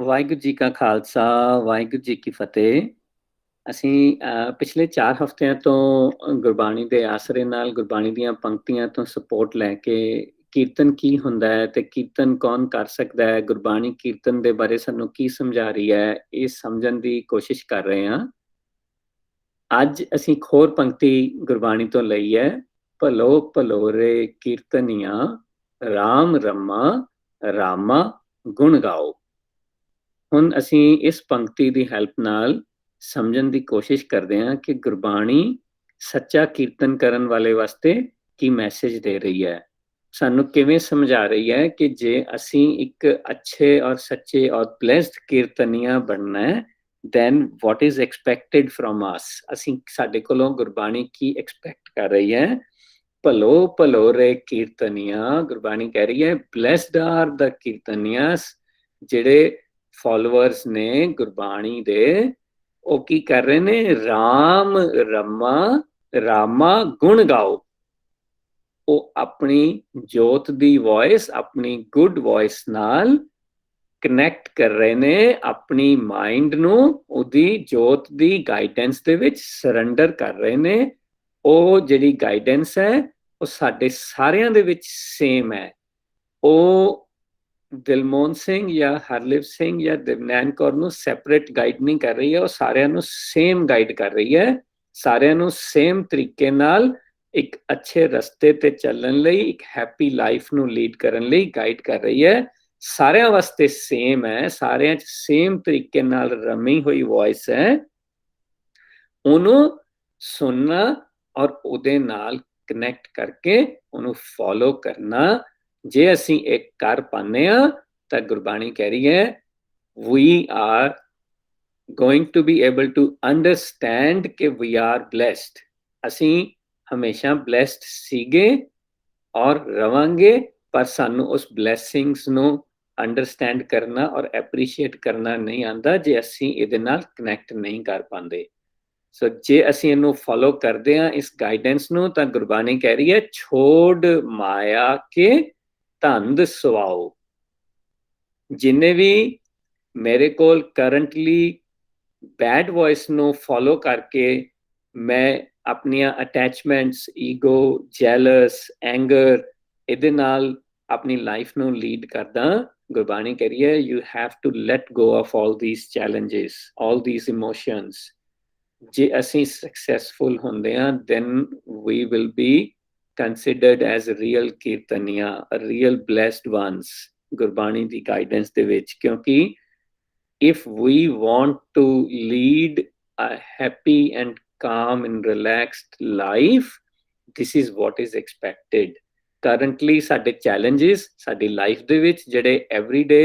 ਵਾਹਿਗੁਰੂ ਜੀ ਕਾ ਖਾਲਸਾ, ਵਾਹਿਗੁਰੂ ਜੀ ਕੀ ਫਤਿਹ। ਅਸੀਂ ਪਿਛਲੇ 4 ਹਫ਼ਤਿਆਂ ਤੋਂ ਗੁਰਬਾਣੀ ਦੇ ਆਸਰੇ ਨਾਲ ਗੁਰਬਾਣੀ ਦੀਆਂ ਪੰਕਤੀਆਂ ਤੋਂ ਸਪੋਰਟ ਲੈ ਕੇ ਕੀਰਤਨ ਕੀ ਹੁੰਦਾ ਹੈ ਤੇ ਕੀਰਤਨ ਕੌਣ ਕਰ ਸਕਦਾ ਹੈ, ਗੁਰਬਾਣੀ ਕੀਰਤਨ ਦੇ ਬਾਰੇ ਸਾਨੂੰ ਕੀ ਸਮਝਾ ਰਹੀ ਹੈ, ਇਹ ਸਮਝਣ ਦੀ ਕੋਸ਼ਿਸ਼ ਕਰ ਰਹੇ ਹਾਂ। ਅੱਜ ਅਸੀਂ ਇੱਕ ਹੋਰ ਪੰਕਤੀ ਗੁਰਬਾਣੀ ਤੋਂ ਲਈ ਹੈ। ਭਲੋ ਭਲੋਰੇ ਕੀਰਤਨੀਆਂ, ਰਾਮ ਰਮਾ ਰਾਮਾ ਗੁਣ ਗਾਓ। ਹੁਣ ਅਸੀਂ ਇਸ ਪੰਕਤੀ ਦੀ ਹੈਲਪ ਨਾਲ ਸਮਝਣ ਦੀ ਕੋਸ਼ਿਸ਼ ਕਰਦੇ ਹਾਂ ਕਿ ਗੁਰਬਾਣੀ ਸੱਚਾ ਕੀਰਤਨ ਕਰਨ ਵਾਲੇ ਵਾਸਤੇ ਕੀ ਮੈਸੇਜ ਦੇ ਰਹੀ ਹੈ, ਸਾਨੂੰ ਕਿਵੇਂ ਸਮਝਾ ਰਹੀ ਹੈ ਕਿ ਜੇ ਅਸੀਂ ਇੱਕ ਅੱਛੇ ਔਰ ਸੱਚੇ ਔਰ ਬਲੈਸਡ ਕੀਰਤਨੀਆ ਬਣਨਾ ਹੈ, then what is expected from us, ਅਸੀਂ ਸਾਡੇ ਕੋਲੋਂ ਗੁਰਬਾਣੀ ਕੀ ਐਕਸਪੈਕਟ ਕਰ ਰਹੀ ਹੈ। ਭਲੋ ਭਲੋਰੇ ਕੀਰਤਨੀਆ, ਗੁਰਬਾਣੀ ਕਹਿ ਰਹੀ ਹੈ ਬਲੈਸਡ ਆਰ ਦ ਕੀਰਤਨੀਆਸ, ਜਿਹੜੇ ਫਾਲੋਅਰਸ ਨੇ ਗੁਰਬਾਣੀ ਦੇ, ਉਹ ਕੀ ਕਰ ਰਹੇ ਨੇ, ਰਾਮ ਰਮਾ ਰਾਮਾ ਗੁਣ ਗਾਓ। ਉਹ ਆਪਣੀ ਜੋਤ ਦੀ ਵੌਇਸ, ਆਪਣੀ ਗੁੱਡ ਵੌਇਸ ਨਾਲ ਕਨੈਕਟ ਕਰ ਰਹੇ ਨੇ, ਆਪਣੀ ਮਾਈਂਡ ਨੂੰ ਉਹਦੀ ਜੋਤ ਦੀ ਗਾਈਡੈਂਸ ਦੇ ਵਿੱਚ ਸਰੈਂਡਰ ਕਰ ਰਹੇ ਨੇ। ਉਹ ਜਿਹੜੀ ਗਾਈਡੈਂਸ ਹੈ ਉਹ ਸਾਡੇ ਸਾਰਿਆਂ ਦੇ ਵਿੱਚ ਸੇਮ ਹੈ। ਉਹ ਦਿਲਮੋਹਨ ਸਿੰਘ ਜਾਂ ਹਰਲਿਵ ਸਿੰਘ ਜਾਂ ਦਿਵਨੈਨ ਕੌਰ ਨੂੰ ਸੈਪਰੇਟ ਗਾਈਡ ਨਹੀਂ ਕਰ ਰਹੀ ਹੈ, ਉਹ ਸਾਰਿਆਂ ਨੂੰ ਸੇਮ ਗਾਈਡ ਕਰ ਰਹੀ ਹੈ, ਸਾਰਿਆਂ ਨੂੰ ਸੇਮ ਤਰੀਕੇ ਨਾਲ ਇੱਕ ਅੱਛੇ ਰਸਤੇ ਤੇ ਚੱਲਣ ਲਈ, ਇੱਕ ਹੈਪੀ ਲਾਈਫ ਨੂੰ ਲੀਡ ਕਰਨ ਲਈ ਗਾਈਡ ਕਰ ਰਹੀ ਹੈ। ਸਾਰਿਆਂ ਵਾਸਤੇ ਸੇਮ ਹੈ, ਸਾਰਿਆਂ 'ਚ ਸੇਮ ਤਰੀਕੇ ਨਾਲ ਰਮੀ ਹੋਈ ਵੌਇਸ ਹੈ। ਉਹਨੂੰ ਸੁਣਨਾ ਔਰ ਉਹਦੇ ਨਾਲ ਕਨੈਕਟ ਕਰਕੇ ਉਹਨੂੰ ਫੋਲੋ ਕਰਨਾ। ਜੇ ਅਸੀਂ ਇਹ ਕਰ ਪਾਉਂਦੇ ਹਾਂ ਤਾਂ ਗੁਰਬਾਣੀ ਕਹਿ ਰਹੀ ਹੈ we are going to be able to understand ਕਿ we are blessed, ਅਸੀਂ ਹਮੇਸ਼ਾ blessed ਸੀਗੇ ਔਰ ਰਵਾਂਗੇ, ਪਰ ਸਾਨੂੰ ਉਸ ਬਲੈਸਿੰਗਸ ਨੂੰ ਅੰਡਰਸਟੈਂਡ ਕਰਨਾ ਔਰ ਐਪਰੀਸ਼ੀਏਟ ਕਰਨਾ ਨਹੀਂ ਆਉਂਦਾ ਜੇ ਅਸੀਂ ਇਹਦੇ ਨਾਲ ਕਨੈਕਟ ਨਹੀਂ ਕਰ ਪਾਉਂਦੇ। ਸੋ ਜੇ ਅਸੀਂ ਇਹਨੂੰ ਫੋਲੋ ਕਰਦੇ ਹਾਂ ਇਸ ਗਾਈਡੈਂਸ ਨੂੰ, ਤਾਂ ਗੁਰਬਾਣੀ ਕਹਿ ਰਹੀ ਹੈ ਛੋੜ ਮਾਇਆ ਕੇ ਧੰਦ ਸਵਾਓ। ਜਿੰਨੇ ਵੀ ਮੇਰੇ ਕੋਲ ਕਰੰਟਲੀ ਬੈਡ ਵੌਇਸ ਨੂੰ ਫੋਲੋ ਕਰਕੇ ਮੈਂ ਆਪਣੀਆਂ ਅਟੈਚਮੈਂਟਸ, ਈਗੋ, ਜੈਲਸ, ਐਂਗਰ, ਇਹਦੇ ਨਾਲ ਆਪਣੀ ਲਾਈਫ ਨੂੰ ਲੀਡ ਕਰਦਾ, ਗੁਰਬਾਣੀ ਕਹਿ ਰਹੀ ਹੈ you have to let go of all these challenges, all these emotions. ਜੇ ਅਸੀਂ ਸਕਸੈਸਫੁਲ ਹੁੰਦੇ ਹਾਂ then we will be considered as real ਕੀਰਤਨੀਆ, real blessed ones Gurbani the guidance ਦੇ ਵਿੱਚ। ਕਿਉਂਕਿ if we want to lead a happy and calm and relaxed life, this is what is expected. Currently ਸਾਡੇ challenges ਸਾਡੀ life ਦੇ ਵਿੱਚ ਜਿਹੜੇ everyday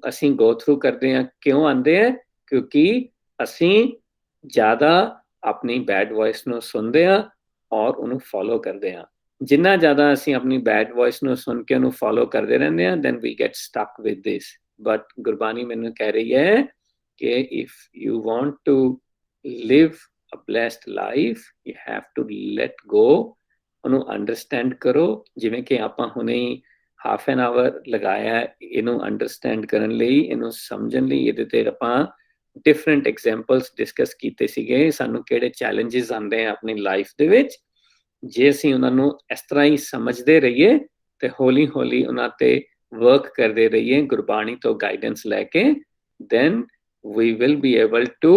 ਅਸੀਂ go through ਕਰਦੇ ਹਾਂ, ਕਿਉਂ ਆਉਂਦੇ ਆ? ਕਿਉਂਕਿ ਅਸੀਂ ਜ਼ਿਆਦਾ ਆਪਣੀ ਬੈਡ ਵੌਇਸ ਨੂੰ ਸੁਣਦੇ ਹਾਂ ਔਰ ਉਹਨੂੰ ਫੋਲੋ ਕਰਦੇ ਹਾਂ। ਜਿੰਨਾ ਜ਼ਿਆਦਾ ਅਸੀਂ ਆਪਣੀ ਬੈਡ ਵੌਇਸ ਨੂੰ ਸੁਣ ਕੇ ਉਹਨੂੰ ਫੋਲੋ ਕਰਦੇ ਰਹਿੰਦੇ ਹਾਂ, then we get stuck with this. But Gurbani ਮੈਨੂੰ ਕਹਿ ਰਹੀ ਹੈ ਕਿ if you want to live a blessed life, you have to let go, ਉਹਨੂੰ ਅੰਡਰਸਟੈਂਡ ਕਰੋ। ਜਿਵੇਂ ਕਿ ਆਪਾਂ ਹੁਣੇ ਹੀ ਹਾਫ ਐਨ ਆਵਰ ਲਗਾਇਆ ਇਹਨੂੰ ਅੰਡਰਸਟੈਂਡ ਕਰਨ ਲਈ, ਇਹਨੂੰ ਸਮਝਣ ਲਈ। ਇਹਦੇ ਤੇ ਆਪਾਂ ਡਿਫਰੈਂਟ ਐਗਜ਼ਾਮਪਲਸ ਡਿਸਕਸ ਕੀਤੇ ਸੀਗੇ, ਸਾਨੂੰ ਕਿਹੜੇ ਚੈਲੰਜਸ ਆਉਂਦੇ ਆ ਆਪਣੀ ਲਾਈਫ ਦੇ ਵਿੱਚ। ਜੇ ਅਸੀਂ ਉਹਨਾਂ ਨੂੰ ਇਸ ਤਰ੍ਹਾਂ ਹੀ ਸਮਝਦੇ ਰਹੀਏ ਤੇ ਹੌਲੀ ਹੌਲੀ ਉਹਨਾਂ ਤੇ ਵਰਕ ਕਰਦੇ ਰਹੀਏ ਗੁਰਬਾਣੀ ਤੋਂ ਗਾਈਡੈਂਸ ਲੈ ਕੇ, then we will be able to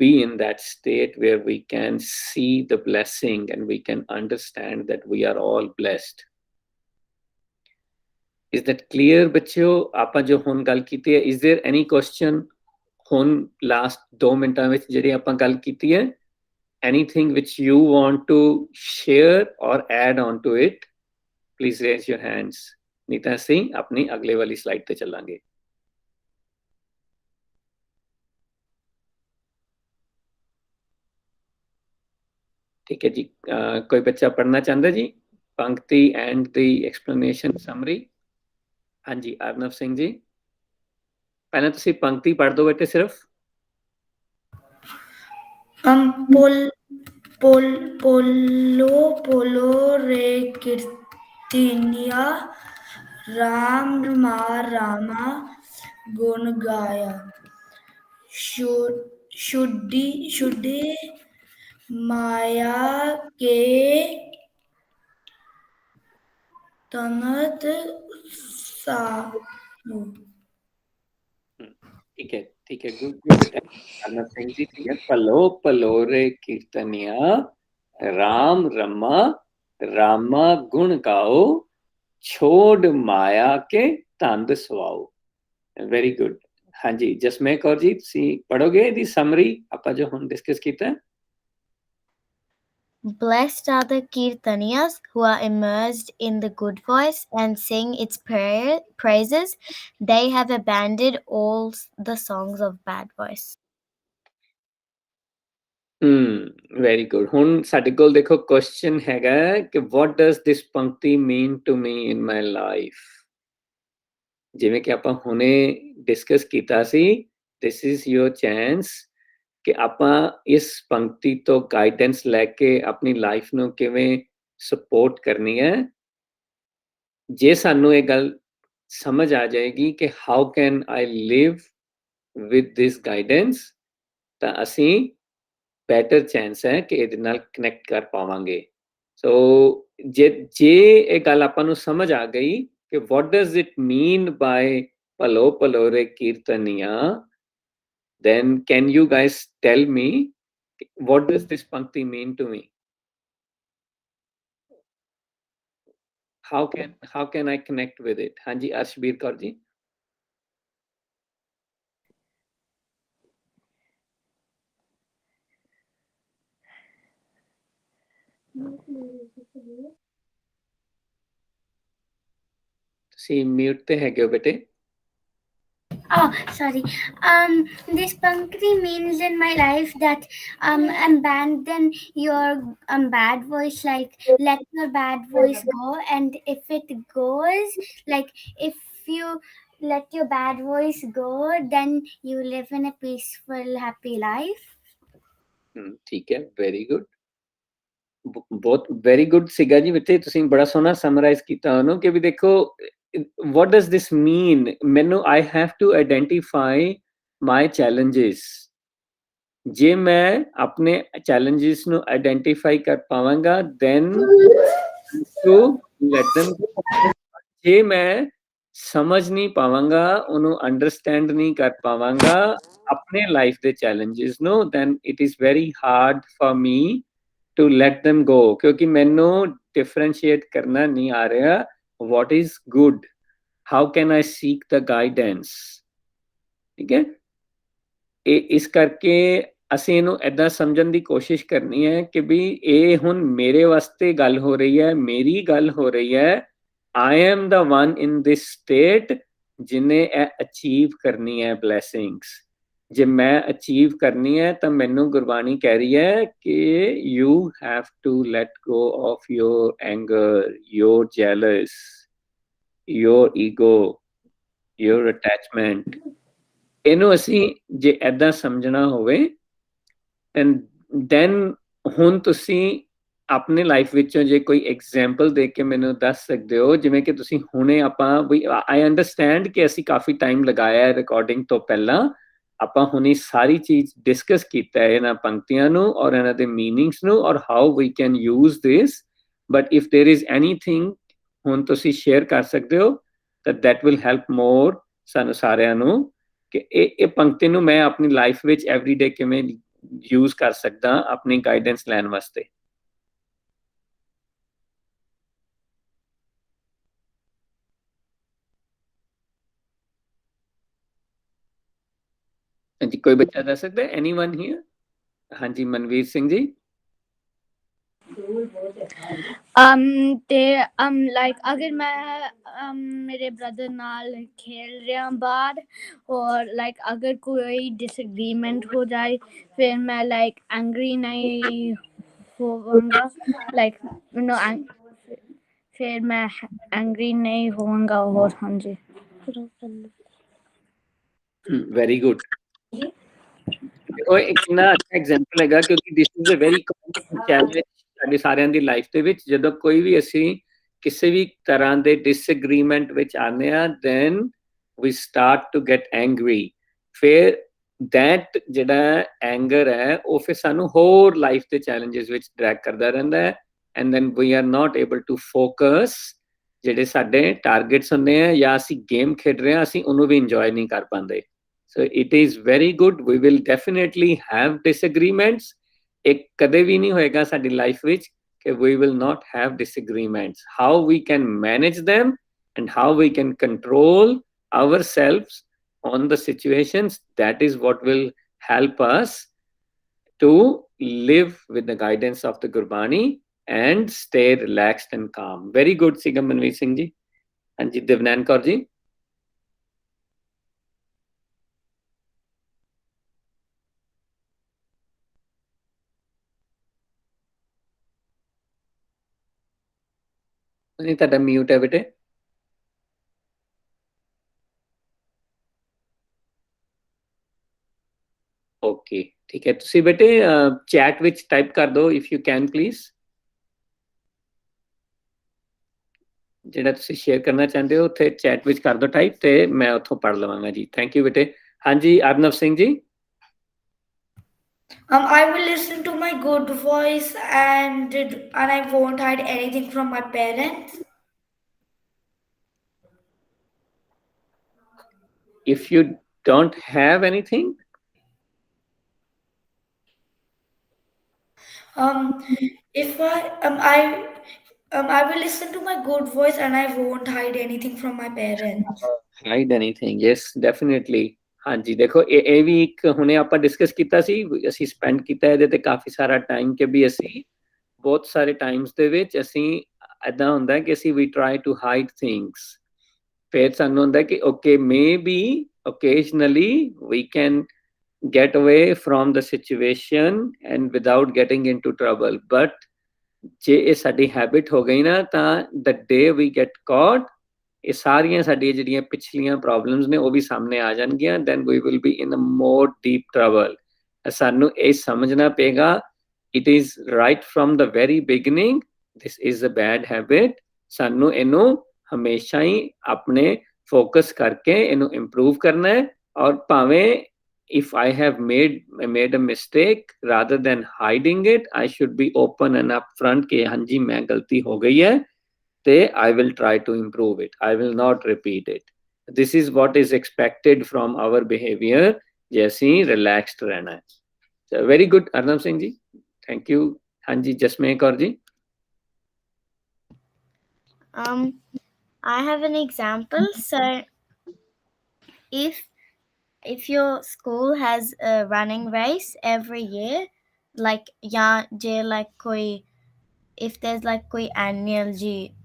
be in that state where we can see the blessing and we can understand that we are all blessed. Is that clear ਬੱਚਿਓ? ਆਪਾਂ ਜੋ ਹੁਣ ਗੱਲ ਕੀਤੀ ਹੈ, is there any question ਹੁਣ last 2 ਮਿੰਟਾਂ ਵਿੱਚ ਜਿਹੜੀ ਆਪਾਂ ਗੱਲ ਕੀਤੀ ਹੈ? Anything which you want to share or add on to it, please raise your hands. ਨਹੀਂ ਤਾਂ ਅਸੀਂ ਆਪਣੀ ਅਗਲੇ ਵਾਲੀ ਸਲਾਈਡ ਤੇ ਚੱਲਾਂਗੇ। ਠੀਕ ਹੈ ਜੀ, ਕੋਈ ਬੱਚਾ ਪੜ੍ਹਨਾ ਚਾਹੁੰਦਾ ਜੀ ਪੰਕਤੀ ਐਂਡ ਦੀ ਐਕਸਪਲੇਨੇਸ਼ਨ ਸਮਰੀ? ਹਾਂਜੀ ਅਰਨਵ ਸਿੰਘ ਜੀ, ਪਹਿਲਾਂ ਤੁਸੀਂ ਪੰਕਤੀ ਪੜ੍ਹ ਦਿਓ ਬੇਟੇ ਸਿਰਫ। पोलो पोलो रे कीर्तिनिया, राम मा रामा गुण गाया शुद्धि माया के तनत साधु। ठीक है गुड गुड अमर सिंह जी ठीक है। पलो पलो रे कीर्तनिया राम रमा रामा गुण गाओ छोड़ माया के तंद सवाओ। Very good. हाँ जी जसमें कौर जी ਤੁਸੀਂ ਪੜੋਗੇ ਦੀ ਸਮਰੀ ਆਪਾਂ ਜੋ ਹੁਣ ਡਿਸਕਸ ਕੀਤਾ ਹੈ। Blessed are the Kirtaniyas who are immersed in the good voice and sing its praises. They have abandoned all the songs of bad voice. Very good. ਹੁਣ ਸਾਡੇ ਕੋਲ ਦੇਖੋ ਕੁਐਸਚਨ ਹੈਗਾ ਕਿ what does this ਪੰਕਤੀ mean to me in my life। ਜਿਵੇਂ ਕਿ ਆਪਾਂ ਹੁਣੇ ਡਿਸਕਸ ਕੀਤਾ ਸੀ this is your chance ਕਿ ਆਪਾਂ ਇਸ ਪੰਕਤੀ ਤੋਂ ਗਾਈਡੈਂਸ ਲੈ ਕੇ ਆਪਣੀ ਲਾਈਫ ਨੂੰ ਕਿਵੇਂ ਸਪੋਰਟ ਕਰਨੀ ਹੈ। ਜੇ ਸਾਨੂੰ ਇਹ ਗੱਲ ਸਮਝ ਆ ਜਾਏਗੀ ਕਿ how can I Liv with this guidance ਤਾਂ ਅਸੀਂ ਬੈਟਰ ਚਾਂਸ ਹੈ ਕਿ ਇਹਦੇ ਨਾਲ ਕਨੈਕਟ ਕਰ ਪਾਵਾਂਗੇ। ਸੋ ਜੇ ਇਹ ਗੱਲ ਆਪਾਂ ਨੂੰ ਸਮਝ ਆ ਗਈ ਕਿ what does it mean by ਭਲੋ ਭਲੋ ਰੇ ਕੀਰਤਨੀਆ, then can you guys tell me what does this pankti mean to me? How can I connect with it? Hanji Arshbir Kaur ji। ਤੁਸੀਂ ਮਿਊਟ ਤੇ ਹੈਗੇ ਹੋ ਬੇਟੇ। Oh, sorry. This pankti means in my life that abandon your bad voice, like let your bad voice go, and if it goes, like if you let your bad voice go, then you live in a peaceful, happy life. ਠੀਕ ਹੈ very good ਬਹੁਤ very good ਸੀਗਾ ਜੀ ਬੱਚੇ ਤੁਸੀਂ ਬੜਾ ਸੋਹਣਾ summarise ਕੀਤਾ ਉਹਨੂੰ ਕਿ ਵੀ ਦੇਖੋ what does this mean ਮੈਨੂੰ I have to identify my challenges। ਜੇ ਮੈਂ ਆਪਣੇ challenges ਨੂੰ ਆਈਡੈਂਟੀਫਾਈ ਕਰ ਪਾਵਾਂਗਾ then to let them go। ਜੇ ਮੈਂ ਸਮਝ ਨਹੀਂ ਪਾਵਾਂਗਾ ਉਹਨੂੰ ਅੰਡਰਸਟੈਂਡ ਨਹੀਂ ਕਰ ਪਾਵਾਂਗਾ ਆਪਣੇ ਲਾਈਫ ਦੇ challenges ਨੂੰ then it is very hard for me to let them go ਕਿਉਂਕਿ ਮੈਨੂੰ differentiate ਕਰਨਾ ਨਹੀਂ ਆ ਰਿਹਾ what is good, how can I seek the guidance। ਠੀਕ ਹੈ ਇਸ ਕਰਕੇ ਅਸੀਂ ਇਹਨੂੰ ਏਦਾਂ ਸਮਝਣ ਦੀ ਕੋਸ਼ਿਸ਼ ਕਰਨੀ ਹੈ ਕਿ ਵੀ ਇਹ ਹੁਣ ਮੇਰੇ ਵਾਸਤੇ ਗੱਲ ਹੋ ਰਹੀ ਹੈ ਮੇਰੀ ਗੱਲ ਹੋ ਰਹੀ ਹੈ I am the one in this state ਜਿਹਨੇ ਇਹ ਅਚੀਵ ਕਰਨੀ ਹੈ blessings। ਜੇ ਮੈਂ ਅਚੀਵ ਕਰਨੀ ਹੈ ਤਾਂ ਮੈਨੂੰ ਗੁਰਬਾਣੀ ਕਹਿ ਰਹੀ ਹੈ ਕਿ you have to let go of your anger, your jealous, your ego, your attachment। ਇਹਨੂੰ ਅਸੀਂ ਜੇ ਏਦਾਂ ਸਮਝਣਾ ਹੋਵੇ and then ਹੁਣ ਤੁਸੀਂ ਆਪਣੇ ਲਾਈਫ ਵਿੱਚੋਂ ਜੇ ਕੋਈ ਐਗਜ਼ਾਮਪਲ ਦੇ ਕੇ ਮੈਨੂੰ ਦੱਸ ਸਕਦੇ ਹੋ ਜਿਵੇਂ ਕਿ ਤੁਸੀਂ ਹੁਣੇ ਆਪਾਂ ਆਈ ਅੰਡਰਸਟੈਂਡ ਕਿ ਅਸੀਂ ਕਾਫੀ ਟਾਈਮ ਲਗਾਇਆ ਹੈ ਰਿਕਾਰਡਿੰਗ ਤੋਂ ਪਹਿਲਾਂ ਆਪਾਂ ਹੁਣੇ ਸਾਰੀ ਚੀਜ਼ ਡਿਸਕਸ ਕੀਤਾ ਹੈ ਇਹਨਾਂ ਪੰਕਤੀਆਂ ਨੂੰ ਔਰ ਇਹਨਾਂ ਦੇ ਮੀਨਿੰਗਸ ਨੂੰ ਔਰ how we can use this but if there is anything ਹੁਣ ਤੁਸੀਂ ਸ਼ੇਅਰ ਕਰ ਸਕਦੇ ਹੋ ਤਾਂ ਦੈਟ ਵਿਲ ਹੈਲਪ ਮੋਰ ਸਾਨੂੰ ਸਾਰਿਆਂ ਨੂੰ ਕਿ ਇਹ ਪੰਕਤੀ ਨੂੰ ਮੈਂ ਆਪਣੀ ਲਾਈਫ ਵਿੱਚ ਐਵਰੀਡੇ ਕਿਵੇਂ ਯੂਜ਼ ਕਰ ਸਕਦਾ ਆਪਣੀ ਗਾਈਡੈਂਸ ਲੈਣ ਵਾਸਤੇ। ਹਾਂਜੀ ਕੋਈ ਬੱਚਾ ਦੱਸ ਸਕਦਾ ਐਨੀਵਨ ਹੀਅਰ? ਹਾਂਜੀ ਮਨਵੀਰ ਸਿੰਘ ਜੀ। ਤੇ ਲਾਈਕ ਅਗਰ ਮੈਂ ਮੇਰੇ ਬ੍ਰਦਰ ਨਾਲ खेल रहा बाहर और लाइक अगर कोई डिसएग्रीमेंट हो जाए फिर मैं लाइक एंग्री नहीं होऊंगा लाइक नो फिर मैं एंग्री नहीं होऊंगा और हाँ जी वेरी गुड। ਉਹ ਇੱਕ ਨਾ ਅੱਛਾ ਐਗਜ਼ਾਮਪਲ ਹੈਗਾ ਕਿਉਂਕਿ this is a very common challenge ਸਾਡੇ ਸਾਰਿਆਂ ਦੀ ਲਾਈਫ ਦੇ ਵਿੱਚ ਜਦੋਂ ਕੋਈ ਵੀ ਅਸੀਂ ਕਿਸੇ ਵੀ ਤਰ੍ਹਾਂ ਦੇ ਡਿਸਐਗਰੀਮੈਂਟ ਵਿੱਚ ਆਉਂਦੇ ਆ then we start to get angry, ਫਿਰ that ਜਿਹੜਾ anger ਹੈ ਉਹ ਫਿਰ ਸਾਨੂੰ ਹੋਰ life ਦੇ challenges ਵਿੱਚ drag ਕਰਦਾ ਰਹਿੰਦਾ ਹੈ, and then we are not able to focus ਜਿਹੜੇ ਸਾਡੇ targets ਹੁੰਦੇ ਆ ਜਾਂ ਅਸੀਂ game ਖੇਡ ਰਹੇ ਹਾਂ ਅਸੀਂ ਉਹਨੂੰ ਵੀ enjoy ਨਹੀਂ ਕਰ ਪਾਉਂਦੇ. So it is very good. We will definitely have disagreements. ਇੱਕ ਕਦੇ ਵੀ ਨਹੀਂ ਹੋਏਗਾ ਸਾਡੀ life ਵਿੱਚ ਕਿ we will not have disagreements. How we can manage them and how we can control ourselves on the situations, that is what will help us to live with the guidance of the Gurbani and stay relaxed and calm. Very good, Sigam Manveer Singh ji. And ji Devnan Kaur ji. नहीं ਤੁਹਾਡਾ mute है बेटे. Okay, ठीक है. ਤੁਸੀਂ बेटे chat ਵਿੱਚ type ਕਰ ਦਿਓ if you can please. ਜਿਹੜਾ ਤੁਸੀਂ ਸ਼ੇਅਰ ਕਰਨਾ ਚਾਹੁੰਦੇ ਹੋ ਉੱਥੇ chat ਵਿੱਚ ਕਰ ਦਿਓ type ਤੇ ਮੈਂ ਉੱਥੋਂ ਪੜ੍ਹ ਲਵਾਂਗਾ ਜੀ. Thank you बेटे. ਹਾਂਜੀ ਅਰਨਵ Singh ji. I will listen to my good voice and I won't hide anything from my parents. If you don't have anything, If I will listen to my good voice and I won't hide anything from my parents. hide anything. Yes, definitely. ਹਾਂਜੀ ਦੇਖੋ ਇਹ ਵੀ ਇੱਕ ਹੁਣੇ ਆਪਾਂ discuss ਕੀਤਾ ਸੀ, ਅਸੀਂ spend ਕੀਤਾ ਇਹਦੇ ਤੇ ਕਾਫੀ ਸਾਰਾ ਟਾਈਮ ਕਿ ਵੀ ਅਸੀਂ ਬਹੁਤ ਸਾਰੇ ਟਾਈਮਸ ਦੇ ਵਿੱਚ ਅਸੀਂ ਐਦਾਂ ਹੁੰਦਾ ਕਿ ਅਸੀਂ ਵੀ ਟਰਾਈ ਟੂ ਹਾਈਡ ਥਿੰਗਸ, ਫਿਰ ਸਾਨੂੰ ਹੁੰਦਾ ਕਿ okay maybe occasionally we can get away from the situation and without getting into trouble, but ਜੇ ਇਹ ਸਾਡੀ ਹੈਬਿਟ ਹੋ ਗਈ ਨਾ ਤਾਂ the day we get caught ਇਹ ਸਾਰੀਆਂ ਸਾਡੀਆਂ ਜਿਹੜੀਆਂ ਪਿਛਲੀਆਂ ਪ੍ਰੋਬਲਮਸ ਨੇ ਉਹ ਵੀ ਸਾਹਮਣੇ ਆ ਜਾਣਗੀਆਂ, then we will be in a more deep trouble. ਸਾਨੂੰ ਇਹ ਸਮਝਣਾ ਪਏਗਾ it is right from the very beginning this is a bad habit. ਸਾਨੂੰ ਇਹਨੂੰ ਹਮੇਸ਼ਾ ਹੀ ਆਪਣੇ ਫੋਕਸ ਕਰਕੇ ਇਹਨੂੰ ਇੰਪਰੂਵ ਕਰਨਾ ਹੈ, ਔਰ ਭਾਵੇਂ if I have made a mistake, rather than hiding it, I should be open and upfront कि हाँ जी मैं गलती हो गई है, ते I will try to improve it. I will not repeat it. This is what is expected from our behavior. जैसे relaxed रहना है. So very good, Arnab Singh ji. Thank you. हाँ जी जसमें Kaur ji. I have an example. So if your school has a running race every year, like if there's like koi annual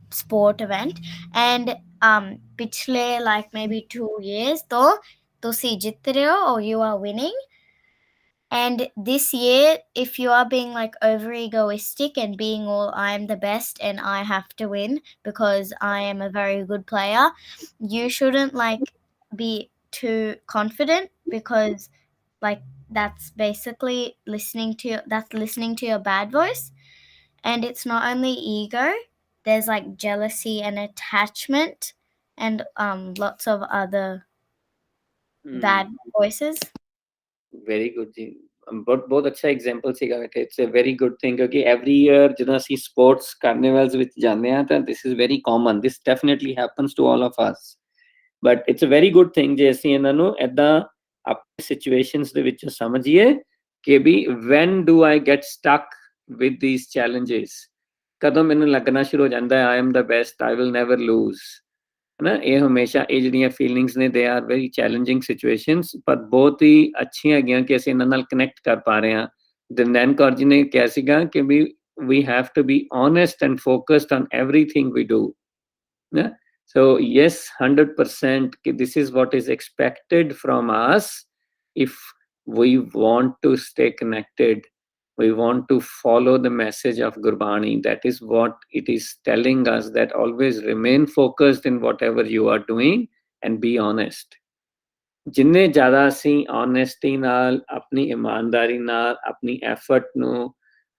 sport event, and pichle like maybe 2 years to tusi jitt rahe ho or you are winning, and this year if you are being like over egoistic and being all I am the best and I have to win because I am a very good player, you shouldn't like be too confident, because like that's basically listening to your bad voice. And it's not only ego, there's like jealousy and attachment and lots of other bad voices. Very good ji. बहुत अच्छा example ਸੀਗਾ ਬੇਟੇ. It's a very good thing ਕਿਉਂਕਿ every year ਜਦੋਂ ਅਸੀਂ sports ਕਾਰਨੀਵਲਸ ਵਿੱਚ ਜਾਂਦੇ ਹਾਂ ਤਾਂ this is very common. This definitely happens to all of us. But it's a very good thing ਜੇ ਅਸੀਂ ਇਹਨਾਂ ਨੂੰ ਏਦਾਂ ਆਪਣੇ ਸਿਚੁਏਸ਼ਨਸ ਦੇ ਵਿੱਚ ਸਮਝੀਏ ਕਿ ਵੀ when do I get stuck with these challenges, ਕਦੋਂ ਮੈਨੂੰ ਲੱਗਣਾ ਸ਼ੁਰੂ ਹੋ ਜਾਂਦਾ ਹੈ I am the best, I will never lose, ਹੈ ਨਾ. ਇਹ ਹਮੇਸ਼ਾ ਇਹ ਜਿਹੜੀਆਂ ਫੀਲਿੰਗਸ ਨੇ they are very challenging situations, ਪਰ ਬਹੁਤ ਹੀ ਅੱਛੀਆਂ ਹੈਗੀਆਂ ਕਿ ਅਸੀਂ ਇਹਨਾਂ ਨਾਲ ਕਨੈਕਟ ਕਰ ਪਾ ਰਹੇ ਹਾਂ. ਦਿਨੈਨ ਕੌਰ ਜੀ ਨੇ ਕਿਹਾ ਸੀਗਾ ਕਿ ਵੀ we have to be honest and focused on everything we do. Yeah? So yes, 100% this is what is expected from us if we want to stay connected. We want to follow the message of Gurbani. That is what it is telling us, that always remain focused in whatever you are doing and be honest. जिन्ने ज़्यादा असी honesty नाल, अपनी ईमानदारी नाल, अपनी effort ਨੂੰ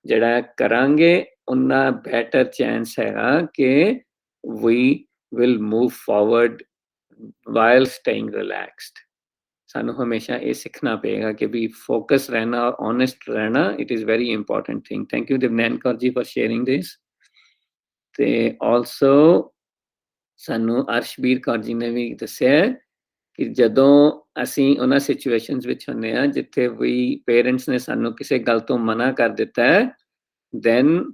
ਜਿਹੜਾ ਕਰਾਂਗੇ उन्ना better chance हैगा कि we will move forward while staying relaxed. ਸਾਨੂੰ ਹਮੇਸ਼ਾ ਇਹ ਸਿੱਖਣਾ ਪਏਗਾ ਕਿ ਵੀ ਫੋਕਸ ਰਹਿਣਾ ਔਰ ਓਨੈਸਟ ਰਹਿਣਾ, it is very important thing. Thank you ਦਿਵਨੈਨ ਕੌਰ ਜੀ ਫॉर ਸ਼ੇਅਰਿੰਗ ਦਿਸ। ਤੇ ਆਲਸੋ ਸਾਨੂੰ ਅਰਸ਼ਬੀਰ ਕੌਰ ਜੀ ਨੇ ਵੀ ਦੱਸਿਆ ਕਿ ਜਦੋਂ ਅਸੀਂ ਉਹਨਾਂ ਸਿਚੁਏਸ਼ਨਸ ਵਿੱਚ ਹੁੰਦੇ ਹਾਂ ਜਿੱਥੇ ਵੀ ਪੇਰੈਂਟਸ ਨੇ ਸਾਨੂੰ ਕਿਸੇ ਗੱਲ ਤੋਂ ਮਨਾ ਕਰ ਦਿੱਤਾ ਹੈ, ਦੈਨ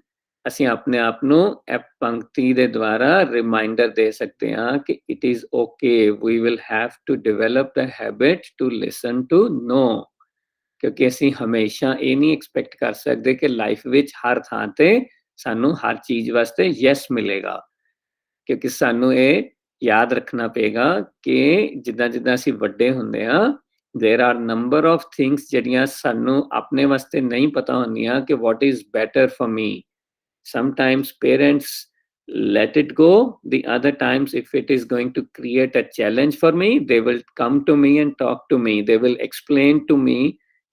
ਅਸੀਂ ਆਪਣੇ ਆਪ ਨੂੰ ਇਹ ਪੰਕਤੀ ਦੇ ਦੁਆਰਾ ਰਿਮਾਈਂਡਰ ਦੇ ਸਕਦੇ ਹਾਂ ਕਿ it is okay, we will have to develop the habit to listen to no. ਕਿਉਂਕਿ ਅਸੀਂ ਹਮੇਸ਼ਾ ਇਹ ਨਹੀਂ ਐਕਸਪੈਕਟ ਕਰ ਸਕਦੇ ਕਿ ਲਾਈਫ ਵਿੱਚ ਹਰ ਥਾਂ ਤੇ ਸਾਨੂੰ ਹਰ ਚੀਜ਼ ਵਾਸਤੇ ਯੈਸ ਮਿਲੇਗਾ, ਕਿਉਂਕਿ ਸਾਨੂੰ ਇਹ ਯਾਦ ਰੱਖਣਾ ਪਏਗਾ ਕਿ ਜਿੱਦਾਂ ਜਿੱਦਾਂ ਅਸੀਂ ਵੱਡੇ ਹੁੰਦੇ ਹਾਂ, there are number of things ਜਿਹੜੀਆਂ ਸਾਨੂੰ ਆਪਣੇ ਵਾਸਤੇ ਨਹੀਂ ਪਤਾ ਹੁੰਦੀਆਂ ਕਿ what is better for me. Sometimes parents let it go, the other times if it is going to create a challenge for me, they will come to me and talk to me, they will explain to me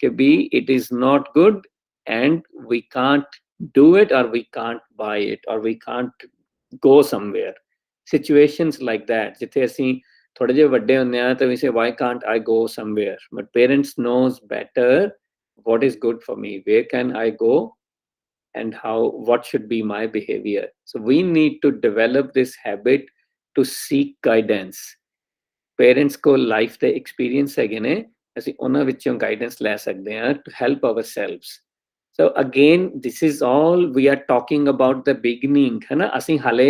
that it is not good and we can't do it, or we can't buy it, or we can't go somewhere. Situations like that, ਜਿੱਥੇ ਅਸੀਂ ਥੋੜੇ ਜਿਹੇ ਵੱਡੇ ਹੁੰਦੇ ਆ ਤਾਂ we say why can't I go somewhere, but parents knows better what is good for me, where can I go and how, what should be my behavior. So we need to develop this habit to seek guidance. Parents ko life ਦੇ experience ਹੈਗੇ ਨੇ, ਅਸੀਂ ਉਹਨਾਂ ਵਿੱਚੋਂ guidance ਲੈ ਸਕਦੇ ਹਾਂ to help ourselves. So again, this is all we are talking about the beginning, ਹੈ ਨਾ। ਅਸੀਂ ਹਾਲੇ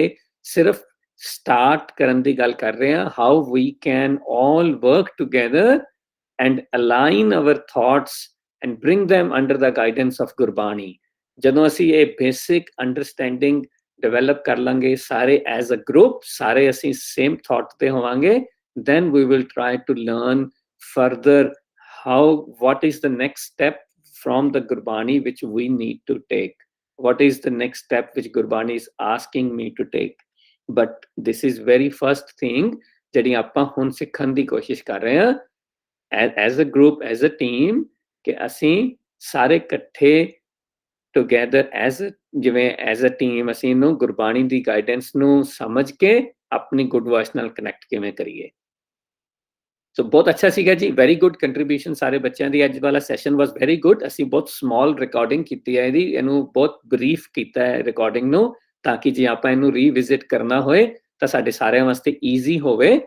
ਸਿਰਫ start ਕਰਨ ਦੀ ਗੱਲ ਕਰ ਰਹੇ ਹਾਂ, how we can all work together and align our thoughts and bring them under the guidance of Gurbani. ਜਦੋਂ ਅਸੀਂ ਇਹ ਬੇਸਿਕ ਅੰਡਰਸਟੈਂਡਿੰਗ ਡਿਵੈਲਪ ਕਰ ਲਾਂਗੇ ਸਾਰੇ ਐਜ਼ ਅ ਗਰੁੱਪ, ਸਾਰੇ ਅਸੀਂ ਸੇਮ ਥਾਟ ਤੇ ਹੋਵਾਂਗੇ, then we will try to learn further how, what is the next step from the Gurbani which we need to take, what is the next step which Gurbani is asking me to take. But this is very first thing ਜਿਹੜੀ ਆਪਾਂ ਹੁਣ ਸਿੱਖਣ ਦੀ ਕੋਸ਼ਿਸ਼ ਕਰ ਰਹੇ ਹਾਂ as a group, as a team, ਕਿ ਅਸੀਂ ਸਾਰੇ ਇਕੱਠੇ together as a team ਅਸੀਂ ਇਹਨੂੰ ਗੁਰਬਾਣੀ ਦੀ ਗਾਈਡੈਂਸ ਨੂੰ ਸਮਝ ਕੇ ਆਪਣੀ ਗੁੱਡ ਵੌਇਸ ਨਾਲ ਕਨੈਕਟ ਕਿਵੇਂ ਕਰੀਏ। ਸੋ ਬਹੁਤ ਅੱਛਾ ਸੀਗਾ ਜੀ, ਵੈਰੀ ਗੁੱਡ ਕੰਟਰੀਬਿਊਸ਼ਨ ਸਾਰੇ ਬੱਚਿਆਂ ਦੀ। ਅੱਜ ਵਾਲਾ ਸੈਸ਼ਨ ਵਾਸ ਵੈਰੀ ਗੁੱਡ। ਅਸੀਂ ਬਹੁਤ ਸਮਾਲ ਰਿਕਾਰਡਿੰਗ ਕੀਤੀ ਹੈ ਇਹਦੀ, ਇਹਨੂੰ ਬਹੁਤ ਬਰੀਫ ਕੀਤਾ ਹੈ ਰਿਕਾਰਡਿੰਗ ਨੂੰ, ਤਾਂ ਕਿ ਜੇ ਆਪਾਂ ਇਹਨੂੰ ਰੀਵਿਜ਼ਿਟ ਕਰਨਾ ਹੋਏ ਤਾਂ ਸਾਡੇ ਸਾਰਿਆਂ ਵਾਸਤੇ ਈਜ਼ੀ ਹੋਵੇ।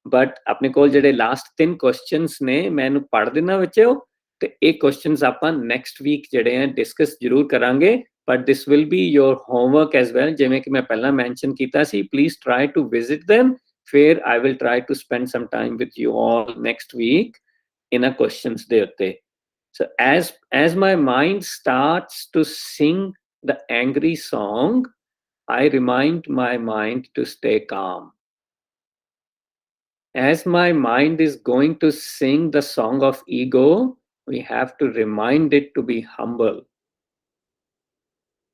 ਬਟ ਆਪਣੇ ਕੋਲ ਜਿਹੜੇ ਲਾਸਟ 3 ਕੁਐਸਚਨਸ ਨੇ ਮੈਂ ਇਹਨੂੰ ਪੜ੍ਹ ਦਿੰਦਾ ਵਿੱਚੋਂ, ਤੇ ਇਹ ਕੁਐਸਚਨਸ ਆਪਾਂ ਨੈਕਸਟ ਵੀਕ ਜਿਹੜੇ ਆ ਡਿਸਕਸ ਜ਼ਰੂਰ ਕਰਾਂਗੇ, but this will be your homework as well. ਜਿਵੇਂ ਕਿ ਮੈਂ ਪਹਿਲਾਂ ਮੈਂਸ਼ਨ ਕੀਤਾ ਸੀ, please try to visit them, ਫਿਰ I will try to spend some time with you all next week ਇਹਨਾਂ questions ਦੇ ਉੱਤੇ। So as my mind starts to sing the angry song, I remind my mind to stay calm. As my mind is going to sing the song of ego, we have to remind it to be humble.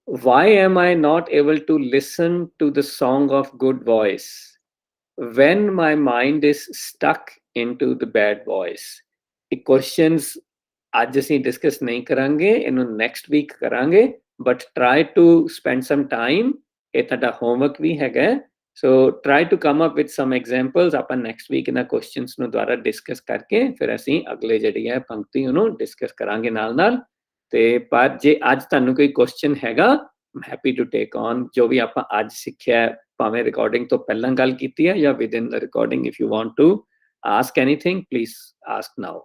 Why am I not able to listen to the song of good voice when my mind is stuck into the bad voice? ਇਹ questions ਅੱਜ ਅਸੀਂ discuss ਨਹੀਂ ਕਰਾਂਗੇ, ਇਹਨੂੰ next week ਕਰਾਂਗੇ, but try to spend some time. ਇਹ ਤੁਹਾਡਾ homework ਵੀ ਹੈਗਾ, so try to come up with some examples. ਆਪਾਂ next week ਇਹਨਾਂ questions ਨੂੰ ਦੁਬਾਰਾ discuss ਕਰਕੇ ਫਿਰ ਅਸੀਂ ਅਗਲੇ ਜਿਹੜੀ ਹੈ ਪੰਕਤੀ ਉਹਨੂੰ discuss ਕਰਾਂਗੇ ਨਾਲ ਨਾਲ। ਤੇ ਪਰ ਜੇ ਅੱਜ ਤੁਹਾਨੂੰ ਕੋਈ question ਹੈਗਾ, I'm happy to take on ਜੋ ਵੀ ਆਪਾਂ ਅੱਜ ਸਿੱਖਿਆ, ਭਾਵੇਂ ਰਿਕਾਰਡਿੰਗ ਤੋਂ ਪਹਿਲਾਂ ਗੱਲ ਕੀਤੀ ਹੈ ਜਾਂ within the recording. If you want to ask anything, please ask now.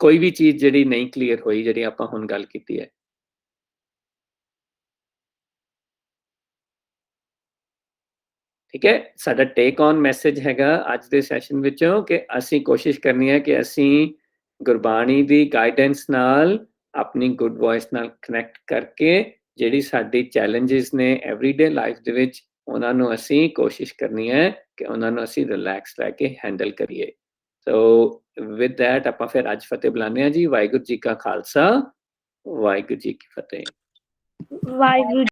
ਕੋਈ ਵੀ ਚੀਜ਼ ਜਿਹੜੀ ਨਹੀਂ ਕਲੀਅਰ ਹੋਈ ਜਿਹੜੀ ਆਪਾਂ ਹੁਣ ਗੱਲ ਕੀਤੀ ਹੈ। ਠੀਕ ਹੈ, ਸਾਡਾ ਟੇਕ ਔਨ ਮੈਸੇਜ ਹੈਗਾ ਅੱਜ ਦੇ ਸੈਸ਼ਨ ਵਿੱਚੋਂ ਕਿ ਅਸੀਂ ਕੋਸ਼ਿਸ਼ ਕਰਨੀ ਹੈ ਕਿ ਅਸੀਂ ਗੁਰਬਾਣੀ ਦੀ ਗਾਈਡੈਂਸ ਨਾਲ ਆਪਣੀ ਗੁੱਡ ਵੌਇਸ ਨਾਲ ਕਨੈਕਟ ਕਰਕੇ ਜਿਹੜੀ ਸਾਡੀ ਚੈਲੰਜਸ ਨੇ ਐਵਰੀਡੇ ਲਾਈਫ ਦੇ ਵਿੱਚ, ਉਹਨਾਂ ਨੂੰ ਅਸੀਂ ਕੋਸ਼ਿਸ਼ ਕਰਨੀ ਹੈ ਕਿ ਉਹਨਾਂ ਨੂੰ ਅਸੀਂ ਰਿਲੈਕਸ ਰਹਿ ਕੇ ਹੈਂਡਲ ਕਰੀਏ। ਸੋ ਵਿਦ ਦੈਟ ਆਪਾਂ ਫਿਰ ਅੱਜ ਫਤਿਹ ਬੁਲਾਉਂਦੇ ਹਾਂ ਜੀ। ਵਾਹਿਗੁਰੂ ਜੀ ਕਾ ਖਾਲਸਾ, ਵਾਹਿਗੁਰੂ ਜੀ ਕੀ ਫਤਿਹ। ਵਾਹਿਗੁਰੂ